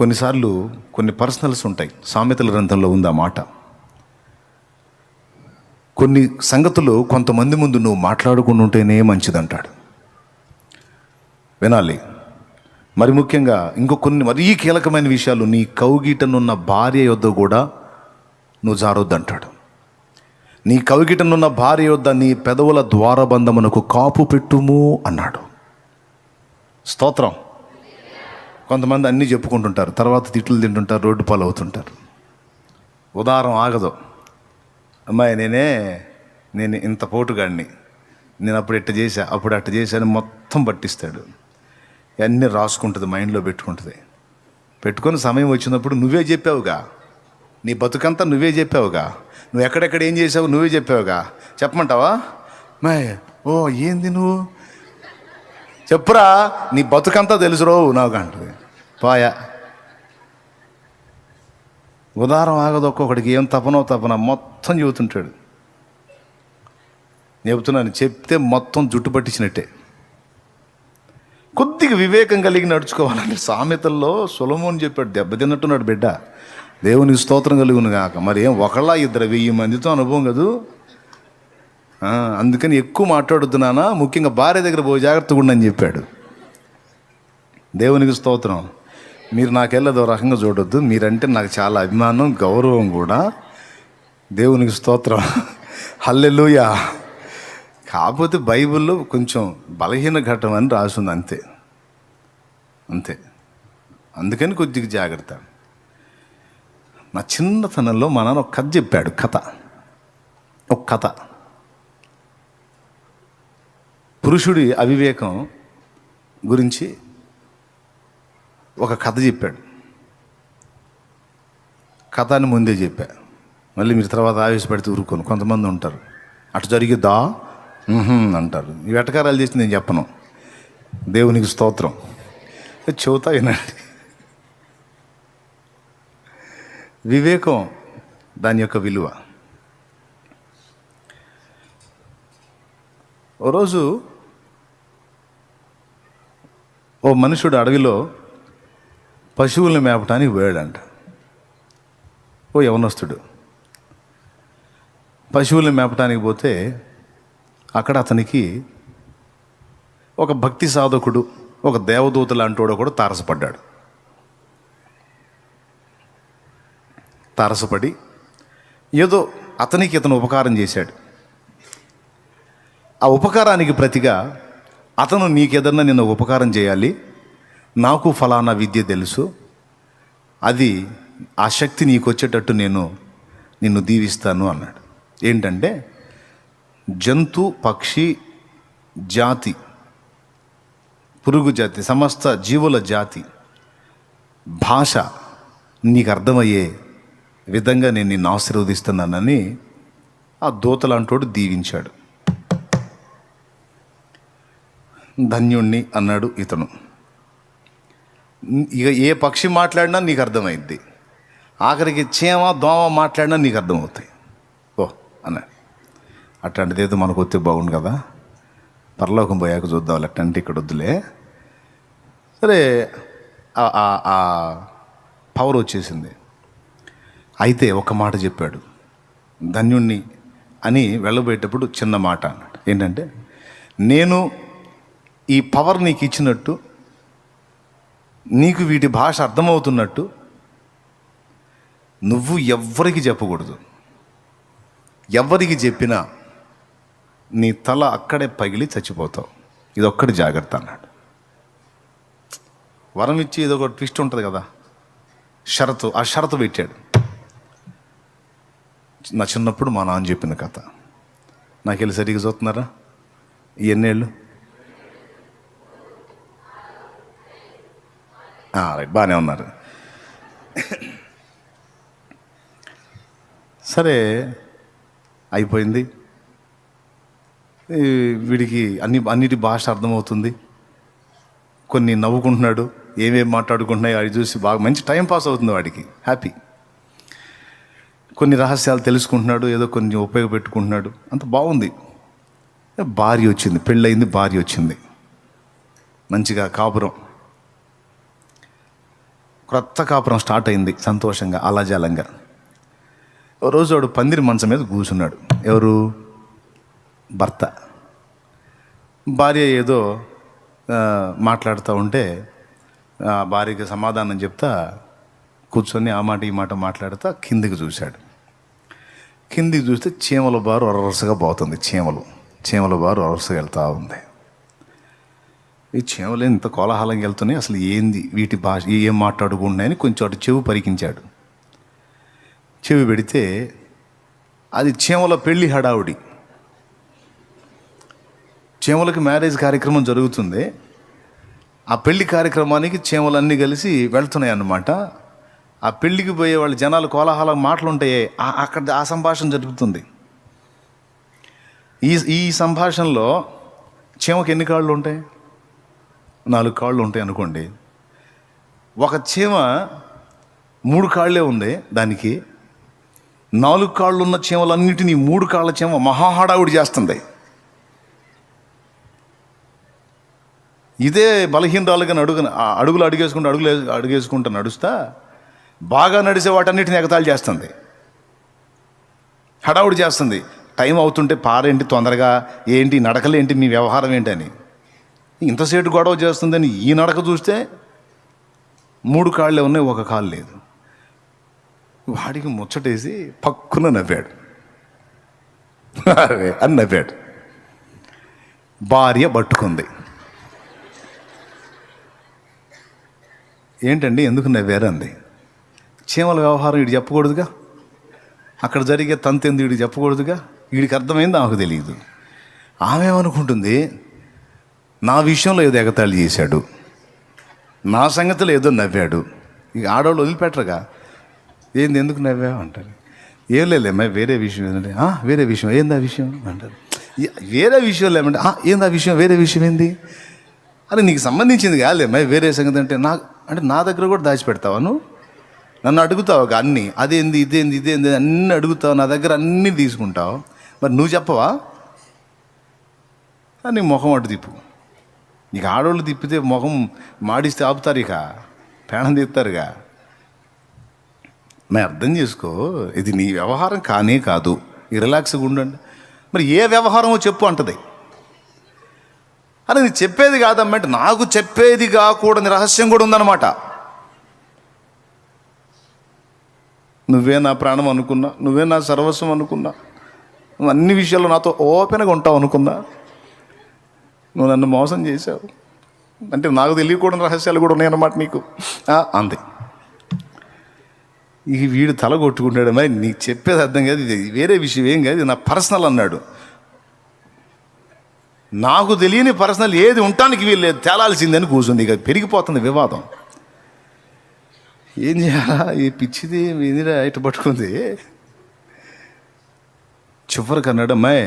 కొన్నిసార్లు కొన్ని పర్సనల్స్ ఉంటాయి. సామెతల గ్రంథంలో ఉంది ఆ మాట. కొన్ని సంగతులు కొంతమంది ముందు నువ్వు మాట్లాడుకుంటూ ఉంటేనే మంచిదంటాడు. వినాలి. మరి ముఖ్యంగా ఇంకో కొన్ని మరీ కీలకమైన విషయాలు, నీ కౌగిటనున్న భార్య యొద్ద కూడా నువ్వు జారొద్దంటాడు. నీ కౌగిటనున్న భార్య యొద్ద నీ పెదవుల ద్వారబంధమునకు కాపు పెట్టుము అన్నాడు. స్తోత్రం. కొంతమంది అన్నీ చెప్పుకుంటుంటారు, తర్వాత తిట్లు తింటుంటారు, రోడ్డు పాలు అవుతుంటారు. ఉదాహరణ ఆగదు. అమ్మాయి నేను ఇంత పోటుగాడిని, నేను అప్పుడు ఇట్ట చేశా, అప్పుడు అట్ట చేశాను మొత్తం పట్టిస్తాడు. అన్నీ రాసుకుంటుంది, మైండ్లో పెట్టుకొని సమయం వచ్చినప్పుడు నువ్వే చెప్పావుగా, నీ బతుకంతా నువ్వే చెప్పావుగా, నువ్వు ఎక్కడెక్కడ ఏం చేసావు నువ్వే చెప్పావుగా, చెప్పమంటావా? ఓ ఏంది నువ్వు చెప్పురా, నీ బతుకంతా తెలుసు రోవు నాకు అంటుంది. పాయా. ఉదాహరణ ఆగదు. ఒక్కొక్కడికి ఏం తపన మొత్తం చెబుతుంటాడు. చెబుతున్నాను, చెప్తే మొత్తం జుట్టు పట్టించినట్టే. కొద్దిగా వివేకం కలిగి నడుచుకోవాలంటే సామెతల్లో సొలొమోను చెప్పాడు. దెబ్బతిన్నట్టున్నాడు బిడ్డ. దేవునికి స్తోత్రం కలుగును గాక. మరి ఏం ఒకళ్ళ 1000 మందితో అనుభవం కదూ. అందుకని ఎక్కువ మాట్లాడుతున్నానా, ముఖ్యంగా భార్య దగ్గర పోయి జాగ్రత్తగా ఉండని చెప్పాడు. దేవునికి స్తోత్రం. మీరు నాకెళ్ళదో రకంగా చూడొద్దు. మీరంటే నాకు చాలా అభిమానం, గౌరవం కూడా. దేవునికి స్తోత్రం. హల్లెలూయా. కాకపోతే బైబిల్లో కొంచెం బలహీన ఘట్టం అని రాసింది, అంతే. అందుకని కొద్దిగా జాగ్రత్త. నా చిన్నతనంలో మా నాన్న ఒక కథ చెప్పాడు. ఒక కథ పురుషుడి అవివేకం గురించి ఒక కథ చెప్పాడు. కథని ముందే చెప్పా, మళ్ళీ మీరు తర్వాత ఆవేశపడితే ఊరుకోను. కొంతమంది ఉంటారు, అటు జరిగిద్దా అంటారు. ఈ వెటకారాలు చేసి నేను చెప్పను. దేవునికి స్తోత్రం. చెబుతా వినండి. వివేకం, దాని యొక్క విలువ. ఓ రోజు ఓ మనుషుడు అడవిలో పశువులను మేపటానికి పోయాడంట. ఓ యవనస్తుడు పశువులను మేపటానికి పోతే అక్కడ అతనికి ఒక భక్తి సాధకుడు, ఒక దేవదూత లాంటివాడు కూడా తారసపడి ఏదో ఇతను ఉపకారం చేశాడు. ఆ ఉపకారానికి ప్రతిగా అతను, నీకేదన్నా నేను ఉపకారం చేయాలి, నాకు ఫలానా విద్య తెలుసు, అది ఆ శక్తి నీకు వచ్చేటట్టు నేను నిన్ను దీవిస్తాను అన్నాడు. ఏంటంటే జంతు, పక్షి జాతి, పురుగు జాతి, సమస్త జీవుల జాతి భాష నీకు అర్థమయ్యే విధంగా నేను నిన్ను ఆశీర్వదిస్తున్నానని ఆ దూతలాంటోడు దీవించాడు. ధన్యుణ్ణి అన్నాడు ఇతను. ఇక ఏ పక్షి మాట్లాడినా నీకు అర్థమైద్ది, ఆఖరికి చీమ దోమ మాట్లాడినా నీకు అర్థమవుతాయి. ఓ అన్నాడు. అట్లాంటిది ఏదో మనకు వస్తే బాగుండు కదా, పరలోకం పోయాక చూద్దాం, అట్టంటే ఇక్కడ వద్దులే. సరే, ఆ పవర్ వచ్చేసింది. అయితే ఒక మాట చెప్పాడు, ధన్యుణ్ణి అని వెళ్ళబోయేటప్పుడు చిన్న మాట అన్నాడు. ఏంటంటే, నేను ఈ పవర్ నీకు ఇచ్చినట్టు, నీకు వీటి భాష అర్థమవుతున్నట్టు నువ్వు ఎవ్వరికి చెప్పకూడదు. ఎవరికి చెప్పినా నీ తల అక్కడే పగిలి చచ్చిపోతావు. ఇదొక్కటి జాగ్రత్త అన్నాడు. వరం ఇచ్చి ఏదో ఒక ట్విస్ట్ ఉంటుంది కదా, షరతు. ఆ షరతు పెట్టాడు. నా చిన్నప్పుడు మా నాన్న చెప్పిన కథ. నాకెళ్ళి సరిగ్గా చూస్తున్నారా? ఈ ఎన్నేళ్ళు? రైట్, బాగానే ఉన్నారు. సరే, అయిపోయింది. వీడికి అన్నిటి భాష అర్థమవుతుంది. కొన్ని నవ్వుకుంటున్నాడు, ఏమేమి మాట్లాడుకుంటున్నాయి అది చూసి బాగా మంచి టైం పాస్ అవుతుంది వాడికి, హ్యాపీ. కొన్ని రహస్యాలు తెలుసుకుంటున్నాడు, ఏదో కొన్ని ఉపయోగపెట్టుకుంటున్నాడు, అంత బాగుంది. భార్య వచ్చింది, పెళ్ళయింది, భార్య వచ్చింది, మంచిగా కాపురం. క్రొత్త కాపురం స్టార్ట్ అయింది సంతోషంగా అలాజాలంగా. ఓ రోజు వాడు పందిరి మంచం మీద కూర్చున్నాడు. ఎవరు? భర్త. భార్య ఏదో మాట్లాడుతూ ఉంటే భార్యకి సమాధానం చెప్తా కూర్చొని ఆ మాట ఈ మాట మాట్లాడుతా కిందికి చూశాడు. కిందికి చూస్తే చీమల బారు వరసగా పోతుంది. చీమల బారు వరసగా వెళ్తూ ఉంది. ఈ చీమలు ఇంత కోలాహలంగా వెళ్తున్నాయి, అసలు ఏంది వీటి భాష, ఏం మాట్లాడుకుంటున్నాయని కొంచెం అటు చెవి పరికించాడు. చెవి పెడితే అది చీమల పెళ్ళి హడావుడి. చీమలకి మ్యారేజ్ కార్యక్రమం జరుగుతుంది. ఆ పెళ్లి కార్యక్రమానికి చీమలన్నీ కలిసి వెళ్తున్నాయి అన్నమాట. ఆ పెళ్ళికి పోయే వాళ్ళ జనాలు కోలాహలం మాటలు ఉంటాయి, అక్కడ ఆ సంభాషణ జరుగుతుంది. ఈ సంభాషణలో చీమకి ఎన్ని కాళ్ళు ఉంటాయి? 4 కాళ్ళు ఉంటాయి అనుకోండి. ఒక చీమ 3 కాళ్ళే ఉంది, దానికి 4 కాళ్ళు ఉన్న చీమలన్నిటినీ 3 కాళ్ళ చీమ మహాహడావుడి చేస్తుంది. ఇదే బలహీనరాలుగా అడుగులు అడుగేసుకుంటూ నడుస్తా బాగా నడిచే వాటన్నిటిని ఎగతాళి చేస్తుంది, హడావుడి చేస్తుంది. టైం అవుతుంటే పారేంటి తొందరగా, ఏంటి నడకలేంటి, మీ వ్యవహారం ఏంటని ఇంతసేటు గొడవ చేస్తుందని ఈ నడక చూస్తే 3 కాళ్ళే ఉన్నాయి, 1 కాళ్ళు లేదు. వాడికి ముచ్చటేసి పక్కున నవ్వాడు. అరే అని నవ్వాడు. భార్య పట్టుకుంది. ఏంటండి ఎందుకు నవ్వారు అంది. చీమల వ్యవహారం వీడు చెప్పకూడదుగా, అక్కడ జరిగే తంతెందు వీడికి చెప్పకూడదుగా, వీడికి అర్థమైంది నాకు తెలియదు. ఆమె ఏమనుకుంటుంది, నా విషయంలో ఏదో ఎగతాళి చేశాడు, నా సంగతిలో ఏదో నవ్వాడు. ఇక ఆడవాళ్ళు వదిలిపెట్టరుగా, ఏంది ఎందుకు నవ్వావు అంటారు. ఏం లేదమ్మా వేరే విషయం ఏంటంటే వేరే విషయం ఏంది ఆ విషయం అంటారు. వేరే విషయం లేమంటే ఏంది ఆ విషయం, వేరే విషయం ఏంది అని నీకు సంబంధించింది కాలేమ్మా వేరే సంగతి అంటే నా దగ్గర కూడా దాచిపెడతావా నువ్వు, నన్ను అడుగుతావు అన్నీ, అదేంది ఇదేంది అన్నీ అడుగుతావు, నా దగ్గర అన్నీ తీసుకుంటావు, మరి నువ్వు చెప్పవా అని ముఖం అడ్డు తిప్పు. నీకు ఆడవాళ్ళు తిప్పితే ముఖం మాడిస్తే ఆపుతారు, ఇక ప్రాణం తీస్తారుగా. మరి అర్థం చేసుకో, ఇది నీ వ్యవహారం కానే కాదు, ఈ రిలాక్స్గా ఉండండి. మరి ఏ వ్యవహారమో చెప్పు అంటది. అని నీ చెప్పేది కాదమ్మంటే నాకు చెప్పేది కాకూడని రహస్యం కూడా ఉందన్నమాట. నువ్వే నా ప్రాణం అనుకున్నా, నువ్వే నా సర్వస్వం అనుకున్నా, నువ్వు అన్ని విషయాల్లో నాతో ఓపెన్గా ఉంటావు అనుకున్నా, నువ్వు నన్ను మోసం చేశావు అంటే నాకు తెలియకూడని రహస్యాలు కూడా ఉన్నాయన్నమాట నీకు అంది. ఇక వీడు తల కొట్టుకుంటాడు. మరి నీకు చెప్పేది అర్థం కాదు, ఇది వేరే విషయం ఏం కాదు, ఇది నా పర్సనల్ అన్నాడు. నాకు తెలియని పర్సనల్ ఏది ఉండటానికి వీళ్ళు లేదు, తేలాల్సిందని కూర్చుంది. ఇక పెరిగిపోతుంది వివాదం. ఏం చేయాలా, ఈ పిచ్చిది మీదిరా ఇటు పట్టుకుంది. చివరికి అన్నాడు, అమ్మాయి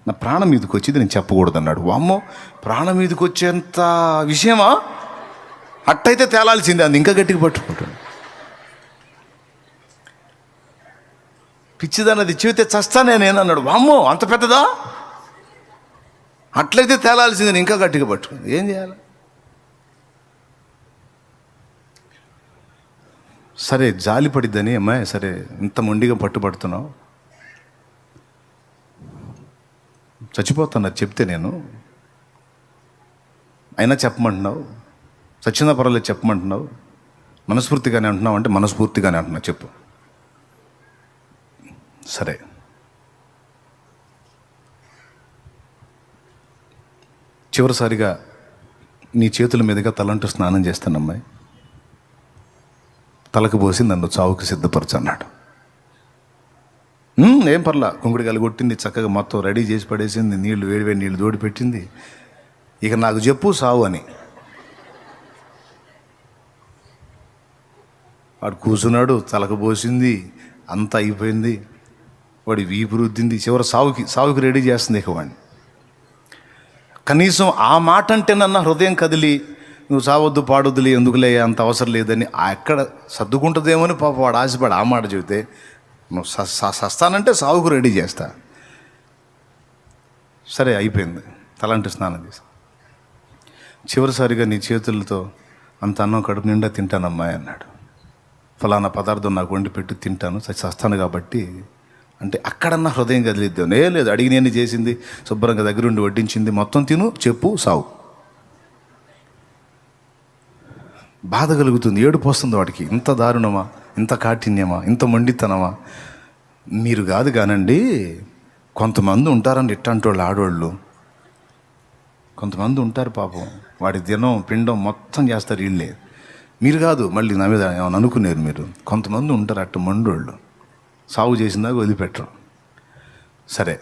నా ప్రాణం మీదకి వచ్చింది నేను చెప్పకూడదు అన్నాడు. వామ్మో, ప్రాణం మీదకి వచ్చేంత విషయమా, అట్టయితే తేలాల్సిందే అంది. ఇంకా గట్టిగా పట్టుకుంటాడు. పిచ్చిదన్నది చెబితే చస్తానే నేను అన్నాడు. వామ్మో అంత పెద్దదా, అట్లయితే తేలాల్సిందని ఇంకా గట్టిగా పట్టుకుంది. ఏం చేయాలి? సరే జాలి పడిద్దని, అమ్మాయి సరే ఇంత మొండిగా పట్టుబడుతున్నావు, చచ్చిపోతున్నా చెప్తే నేను, అయినా చెప్పమంటున్నావు, చచ్చిన పర్వాలేదు చెప్పమంటున్నావు, మనస్ఫూర్తిగానే అంటున్నావు అంటే మనస్ఫూర్తిగానే అంటున్నావు చెప్పు. సరే చివరిసారిగా నీ చేతుల మీదుగా తలంటూ స్నానం చేస్తానమ్మాయి, తలకు పోసి నన్ను చావుకి సిద్ధపరచు అన్నాడు. ఏం పర్లా, కుంకుడికాయలు కొట్టింది, చక్కగా మొత్తం రెడీ చేసి పడేసింది, వేడి నీళ్ళు తోడి పెట్టింది. ఇక నాకు చెప్పు సావు అని. వాడు కూర్చున్నాడు, తలకు పోసింది, అంతా అయిపోయింది, వాడి వీపు రుద్దింది, చివరి సావుకి రెడీ చేస్తుంది. ఇక వాడిని కనీసం ఆ మాట అంటే నన్న హృదయం కదిలి నువ్వు సావద్దు పాడొద్దులే ఎందుకులే అంత అవసరం లేదని ఎక్కడ సర్దుకుంటుందేమని పాప వాడు ఆశపడి ఆ మాట చెబితే, నువ్వు సస్తానంటే సావుకు రెడీ చేస్తా. సరే అయిపోయింది, తలంటి స్నానం చేసి చివరిసారిగా నీ చేతులతో అంత అన్నం కడుపు నిండా తింటానమ్మా అన్నాడు. ఫలానా పదార్థం నాకు వండి పెట్టి తింటాను, చస్తాను కాబట్టి అంటే అక్కడన్నా హృదయం కదిలిద్దాం. లేదు, అడిగినన్ని చేసింది, శుభ్రంగా దగ్గరుండి వడ్డించింది, మొత్తం తిను, చెప్పు, సావు. బాధ కలుగుతుంది, ఏడుపు వస్తుంది వాడికి. ఇంత దారుణమా, ఇంత కాఠిన్యమా, ఇంత మొండితనమా? మీరు కాదు కానండి, కొంతమంది ఉంటారండి ఇట్టంటోళ్ళు, ఆడవాళ్ళు కొంతమంది ఉంటారు పాపం. వాడి దినం పిండం మొత్తం చేస్తారు వీళ్ళే. మీరు కాదు, మళ్ళీ నా మీద ఏమైనా అనుకునేరు మీరు. కొంతమంది ఉంటారు అట్ట మండోళ్ళు, సాగు చేసిందాక వదిలిపెట్టరు. సరే,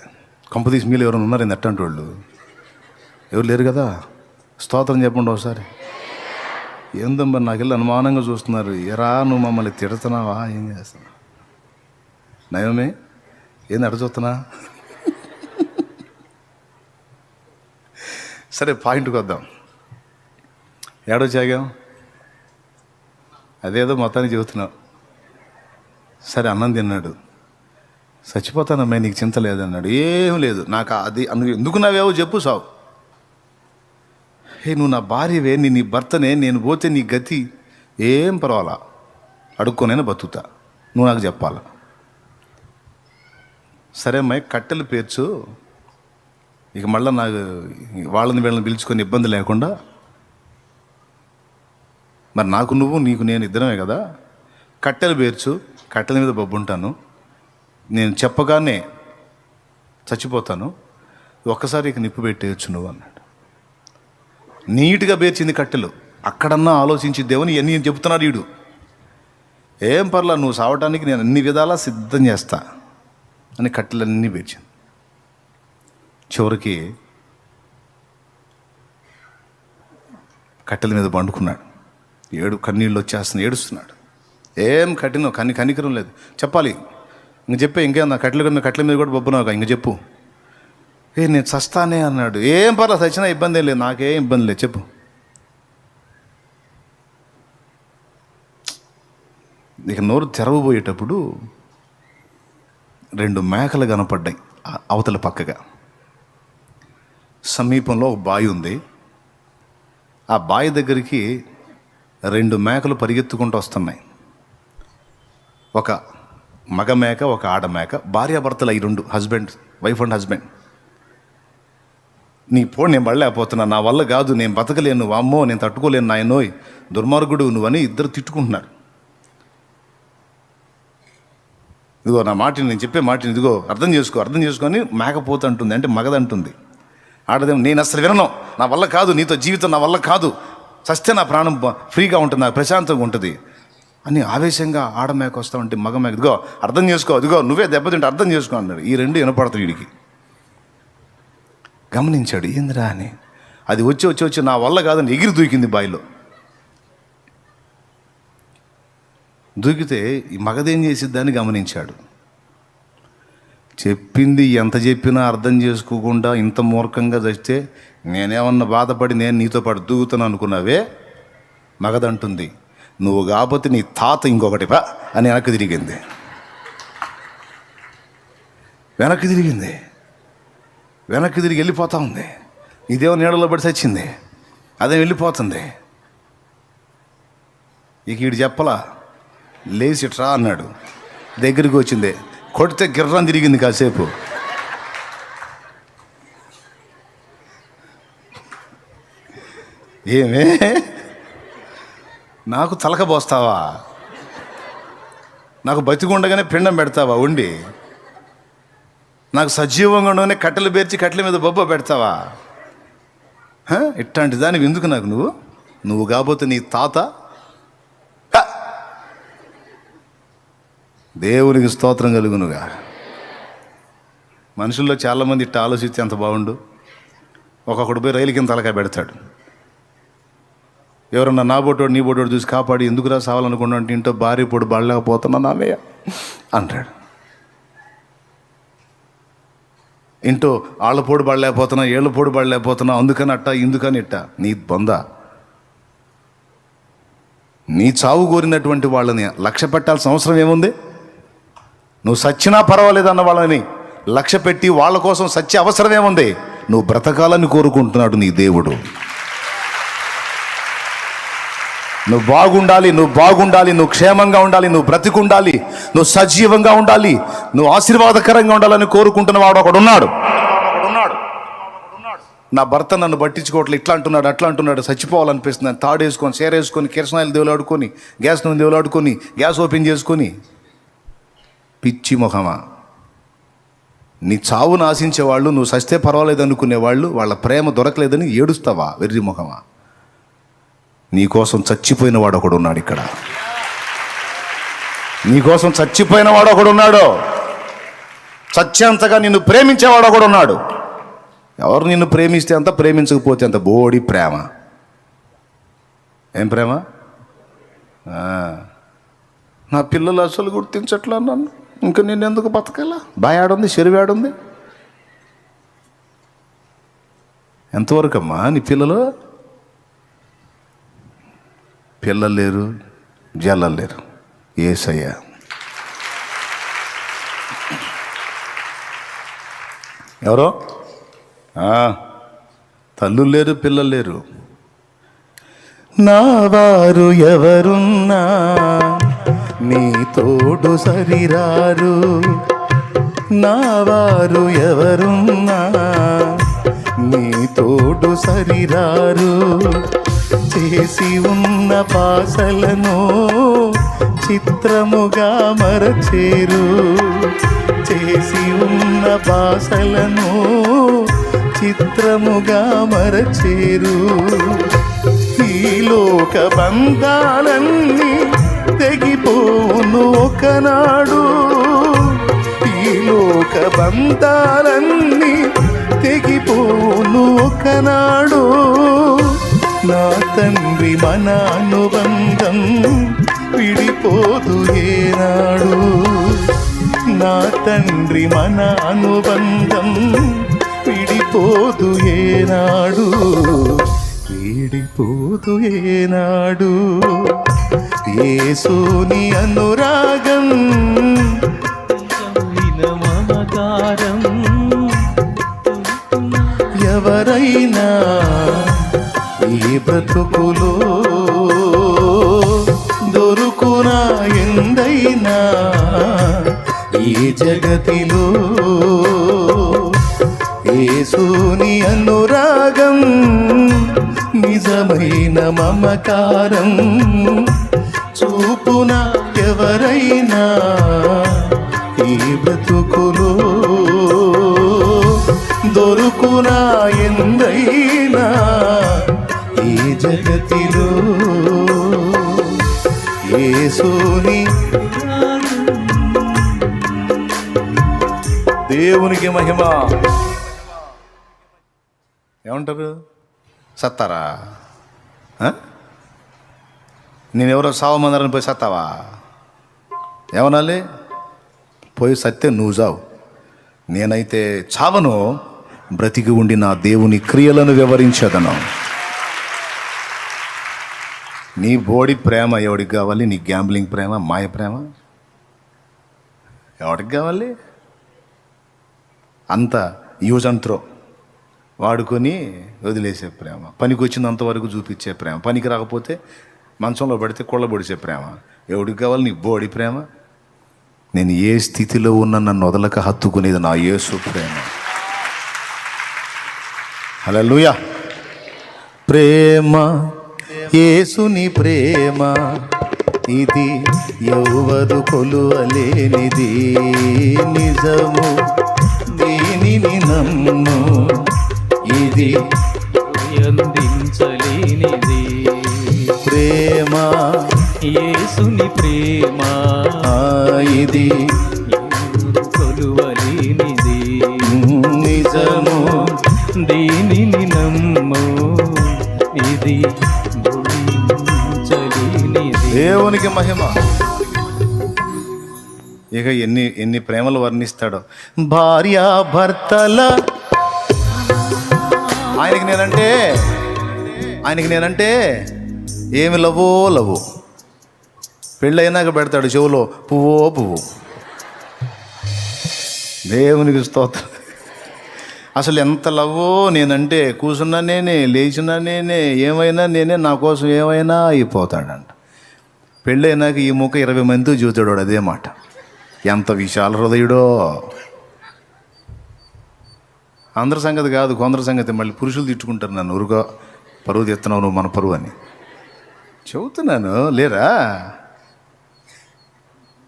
కొంపదీసి మీరు ఎవరైనా ఉన్నారండి అట్టంటోళ్ళు? ఎవరు లేరు కదా? స్తోత్రం చెప్పండి ఒకసారి. ఏందమ్మా నాకెళ్ళి అనుమానంగా చూస్తున్నారు. ఎరా నువ్వు మమ్మల్ని తిడుతున్నావా, ఏం చేస్తున్నావు? నయమే, ఏంది అడ చూస్తున్నా? సరే, పాయింట్కి వద్దాం. ఏడో చాగాం, అదేదో మొత్తానికి చెబుతున్నావు. సరే, అన్నం తిన్నాడు. చచ్చిపోతానమ్మా, నీకు చింత లేదన్నాడు. ఏం లేదు నాకు, అది ఎందుకు నావేవో చెప్పు, సావు. నువ్వు నా భార్యవే, నీ భర్తనే, నేను పోతే నీ గతి ఏం పర్వాలా, అడుక్కోనైనా బతుకుతా, నువ్వు నాకు చెప్పాల. సరే అమ్మాయి, కట్టెలు పేర్చు, ఇక మళ్ళీ నాకు వాళ్ళని వీళ్ళని పిలుచుకొని ఇబ్బంది లేకుండా. మరి నాకు నువ్వు, నీకు నేను ఇద్దరమే కదా. కట్టెలు పేర్చు, కట్టెల మీద బొబ్బుంటాను, నేను చెప్పగానే చచ్చిపోతాను, ఒక్కసారి ఇక నిప్పు పెట్టేయచ్చు నువ్వు అన్నాడు. నీట్గా పేర్చింది కట్టెలు. అక్కడన్నా ఆలోచించి దేవుని ఇవన్నీ చెబుతున్నాడు వీడు. ఏం పర్లా, నువ్వు సావటానికి నేను అన్ని విధాలా సిద్ధం చేస్తా అని కట్టెలన్నీ పేర్చింది. చివరికి కట్టెల మీద పండుకున్నాడు. కన్నీళ్ళు వచ్చేస్తున్నాయి, ఏడుస్తున్నాడు. ఏం కఠినం, కనికరం లేదు. చెప్పాలి, ఇంక చెప్పే, ఇంకేం కట్టెల మీద కూడా బొబ్బున్నావు, ఇంక చెప్పు. నేను చస్తానే అన్నాడు. ఏం పర్లేదు, చచ్చినా ఇబ్బంది ఏం లేదు, నాకేం ఇబ్బంది లేదు, చెప్పు. ఇక నోరు తెరవబోయేటప్పుడు 2 మేకలు కనపడ్డాయి అవతల పక్కగా. సమీపంలో ఒక బావి ఉంది. ఆ బావి దగ్గరికి 2 మేకలు పరిగెత్తుకుంటూ వస్తున్నాయి. ఒక మగ మేక, ఒక ఆడ మేక, భార్యాభర్తలు అయి 2, వైఫ్ అండ్ హస్బెండ్. నేను పడలేకపోతున్నా, నా వల్ల కాదు, నేను బతకలేను, అమ్మో నేను తట్టుకోలేను, నాయనోయ్ దుర్మార్గుడు నువ్వని ఇద్దరు తిట్టుకుంటున్నారు. ఇదిగో నా మాటని, నేను చెప్పే మాటని ఇదిగో అర్థం చేసుకొని మేకపోతుంటుంది, అంటే మగదంటుంది. ఆడదేమో నేను అసలు వినను, నా వల్ల కాదు, నీతో జీవితం నా వల్ల కాదు, చస్తే నా ప్రాణం ఫ్రీగా ఉంటుంది, నాకు ప్రశాంతంగా ఉంటుంది అని ఆవేశంగా ఆడమేక వస్తూ ఉంటే మగ మేక ఇదిగో అర్థం చేసుకో, ఇదిగో నువ్వే దెబ్బతింటే అర్థం చేసుకో అన్నాడు. ఈ 2 వినపడతాయి వీడికి. గమనించాడు, ఏందిరా అని. అది వచ్చి నా వల్ల కాదని ఎగిరి దూకింది బావిలో. దూకితే ఈ మగదేం చేసిద్దని గమనించాడు. చెప్పింది ఎంత చెప్పినా అర్థం చేసుకోకుండా ఇంత మూర్ఖంగా చస్తే నేనేమన్నా బాధపడి నేను నీతో పాటు దూకుతాను అనుకున్నావే, మగదంటుంది. నువ్వు కాకపోతే నీ తాత ఇంకొకటి పా అని వెనక్కి తిరిగింది. వెనక్కి తిరిగి వెళ్ళిపోతా ఉంది. ఇదేమో నీడలో పడి చచ్చింది, అదే వెళ్ళిపోతుంది. ఇక వీడు చెప్పలా, లేచి ట్రా అన్నాడు. దగ్గరికి వచ్చింది, కొడితే గిర్రం తిరిగింది కాసేపు. ఏమే నాకు తలకపోస్తావా, నాకు బతికుండగానే పిండం పెడతావా ఉండి, నాకు సజీవంగా ఉండగానే కట్టెలు పేర్చి కట్టెల మీద బొబ్బ పెడతావా? ఇట్లాంటి దానికి ఎందుకు నాకు నువ్వు కాకపోతే నీ తాత. దేవునికి స్తోత్రం కలుగునుగా. మనుషుల్లో చాలామంది ఇట్లా ఆలోచిస్తే ఎంత బాగుండు. ఒక్కొక్కడు పోయి రైలు కింద తలకాయ పెడతాడు. ఎవరన్నా నా బోటోడు నీ బోటోడు చూసి కాపాడి ఎందుకురా సావాలనుకున్నా అంటే ఇంట్లో భార్య పొడి పడలేకపోతున్నా నాన్నయ్య అంటాడు. ఇంటో ఆళ్ళ పొడి పడలేకపోతున్నా, ఏళ్ళ పొడి పడలేకపోతున్నా, అందుకని అట్టా ఇందుకని ఇట్టా. నీ బొంద. నీ చావు కోరినటువంటి వాళ్ళని లక్ష్య పెట్టాల్సిన అవసరం ఏముంది? నువ్వు సచ్చినా పర్వాలేదన్న వాళ్ళని లక్ష్య పెట్టి వాళ్ళ కోసం సత్య అవసరం ఏముంది? నువ్వు బ్రతకాలని కోరుకుంటున్నాడు నీ దేవుడు. నువ్వు బాగుండాలి, నువ్వు బాగుండాలి, నువ్వు క్షేమంగా ఉండాలి, నువ్వు బ్రతికుండాలి, నువ్వు సజీవంగా ఉండాలి, నువ్వు ఆశీర్వాదకరంగా ఉండాలని కోరుకుంటున్న వాడు ఒకడున్నాడు. నా భర్త నన్ను పట్టించుకోవట్లేదు, ఇట్లా అంటున్నాడు, అట్లా అంటున్నాడు, చచ్చిపోవాలనిపిస్తుంది. తాడేసుకొని, సేరేసుకొని, కిరసనాయిలు దేవులాడుకొని, గ్యాస్ నూనె దేవులాడుకొని, గ్యాస్ ఓపెన్ చేసుకొని, పిచ్చి మొహమా. నీ చావును ఆశించేవాళ్ళు, నువ్వు సస్తే పర్వాలేదు అనుకునేవాళ్ళు, వాళ్ళ ప్రేమ దొరకలేదని ఏడుస్తావా వెర్రి మొహమా? నీకోసం చచ్చిపోయిన వాడు ఒకడు ఉన్నాడు ఇక్కడ. నీకోసం చచ్చిపోయిన వాడు ఒకడు ఉన్నాడు. చచ్చేంతగా నిన్ను ప్రేమించేవాడు ఒకడు ఉన్నాడు. ఎవరు నిన్ను ప్రేమిస్తే అంత, ప్రేమించకపోతే అంత. బోడి ప్రేమ. ఏం ప్రేమ? నా పిల్లలు అసలు గుర్తించట్లా నన్ను, ఇంకా నేను ఎందుకు బతకాలా? బాయాడుంది, చెరువాడుంది. ఎంతవరకు అమ్మా నీ పిల్లలు? పిల్లలు లేరు, జల్లలు లేరు. యేసయ్య. ఎవరో తల్లు లేరు, పిల్లలు లేరు. నా వారు ఎవరున్నా నీ తోడు సరిరారు. నా వారు ఎవరున్నా నీ తోడు సరిరారు. చేసి ఉన్న పాసలను చిత్రముగా మరచేరు. చేసి ఉన్న పాసలను చిత్రముగా మరచేరు. ఈ లోక బంధాలన్నీ తెగిపోను ఒకనాడు. ఈ లోక బంధాలన్నీ తెగిపోను ఒకనాడు. నా తండ్రి మన అనుబంధం విడిపోదు ఏనాడు. నా తండ్రి మన అనుబంధం విడిపోదు ఏనాడు. విడిపోదు ఏనాడు. యేసుని అనురాగం, మమకారం ఎవరైనా ఈ బ్రతుకులో దొరుకునా ఎందైనా ఈ జగతిలో. యేసుని అనురాగం నిజమైన మమకారం చూపున ఎవరైనా ఈ బ్రతుకులో దొరుకునా ఎందైనా ఈ జగతిలో. యేసుని దేవునికి మహిమ. ఏమంటారు? సత్తారా? నేనెవరో సావమందరని పోయి సత్తావా? ఏమనాలి? పోయి సత్తే నువ్వు చావు. నేనైతే చావను, బ్రతికి ఉండి నా దేవుని క్రియలను వివరించదను. నీ బోడి ప్రేమ ఎవడికి కావాలి? నీ గ్యాంబ్లింగ్ ప్రేమ, మాయ ప్రేమ ఎవడికి కావాలి? అంత యూజ్ అండ్ త్రో, వాడుకొని వదిలేసే ప్రేమ, పనికి వచ్చినంతవరకు చూపించే ప్రేమ, పనికి రాకపోతే మంచంలో పడితే కొళ్ళబొడిచే ప్రేమ ఎవడికి కావాలి? నీ బోడి ప్రేమ. నేను ఏ స్థితిలో ఉన్నా నన్ను వదలక హత్తుకునేది నా యేసు ప్రేమ. హల్లెలూయా. ప్రేమ, యేసుని ప్రేమ, ఇది ఎవ్వరు కొలువలేనిది. నిజము, దీనిని నమ్ము, ఇది అందించలేనిది. ప్రేమ, యేసుని ప్రేమ, ఇది కొలువలేనిది. నిజము, దీనిని నమ్ము, ఇది దేవునికి మహిమ. ఇక ఎన్ని ప్రేమలు వర్ణిస్తాడో. భార్య భర్తల ఆయనకి నేనంటే ఏమి లవ్వు. పెళ్ళైనాక పెడతాడు చెవులో పువ్వు. దేవునికి స్తోత్రం. అసలు ఎంత లవ్వో నేనంటే, కూర్చున్నా నేనే, లేచినా నేనే, ఏమైనా నేనే, నా కోసం ఏమైనా అయిపోతాడంట. పెళ్ళైనాక ఈ ముఖ 20 మందితో చూతాడు వాడు అదే మాట. ఎంత విశాల హృదయుడో. అందరి సంగతి కాదు, కొందరి సంగతి. మళ్ళీ పురుషులు తిట్టుకుంటారు నన్ను, ఊరుకో పరువు తెస్తున్నావు నువ్వు మన పరువు అని. చెబుతున్నాను లేరా?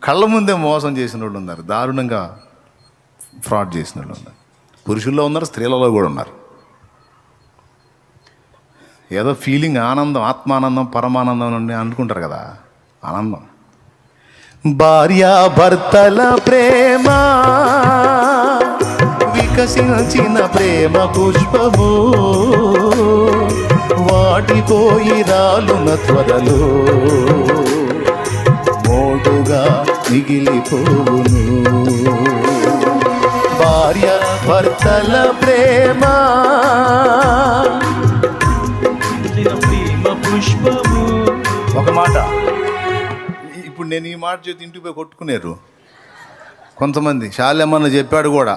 కళ్ళ ముందే మోసం చేసిన వాళ్ళు ఉన్నారు, దారుణంగా ఫ్రాడ్ చేసిన వాళ్ళు ఉన్నారు. పురుషుల్లో ఉన్నారు, స్త్రీలలో కూడా ఉన్నారు. ఏదో ఫీలింగ్, ఆనందం, ఆత్మానందం, పరమానందం అని అనుకుంటారు కదా, ఆనందం. భార్యాభర్తల ప్రేమ వికసించిన ప్రేమ పుష్పము, వాటిపోయి రాలున త్వరలో మోటుగా మిగిలిపోవును. భార్యాభర్తల ప్రేమ పుష్పము. ఒక మాట, ఇప్పుడు నేను ఈ మాట చేతి ఇంటికి పోయి కొట్టుకునేరు కొంతమంది. శాలెమ్మన్న చెప్పాడు కూడా,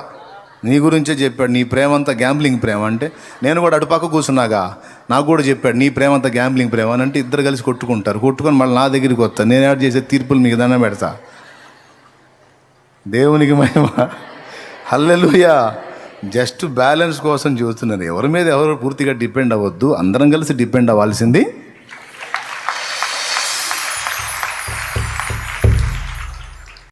నీ గురించే చెప్పాడు, నీ ప్రేమ అంతా గ్యాంబ్లింగ్ ప్రేమ అంటే. నేను కూడా అటుపక్క కూర్చున్నాగా, నాకు కూడా చెప్పాడు నీ ప్రేమ అంతా గ్యాంబ్లింగ్ ప్రేమ అని. అంటే ఇద్దరు కలిసి కొట్టుకుంటారు, కొట్టుకొని మళ్ళీ నా దగ్గరికి వస్తాను. నేను యాడ్ చేసే తీర్పులు మీకు దండం పెడతా. దేవునికి మహిమ, హల్లెలూయా. జస్ట్ బ్యాలెన్స్ కోసం చూస్తున్నారు. ఎవరి మీద ఎవరు పూర్తిగా డిపెండ్ అవ్వద్దు, అందరం కలిసి డిపెండ్ అవ్వాల్సింది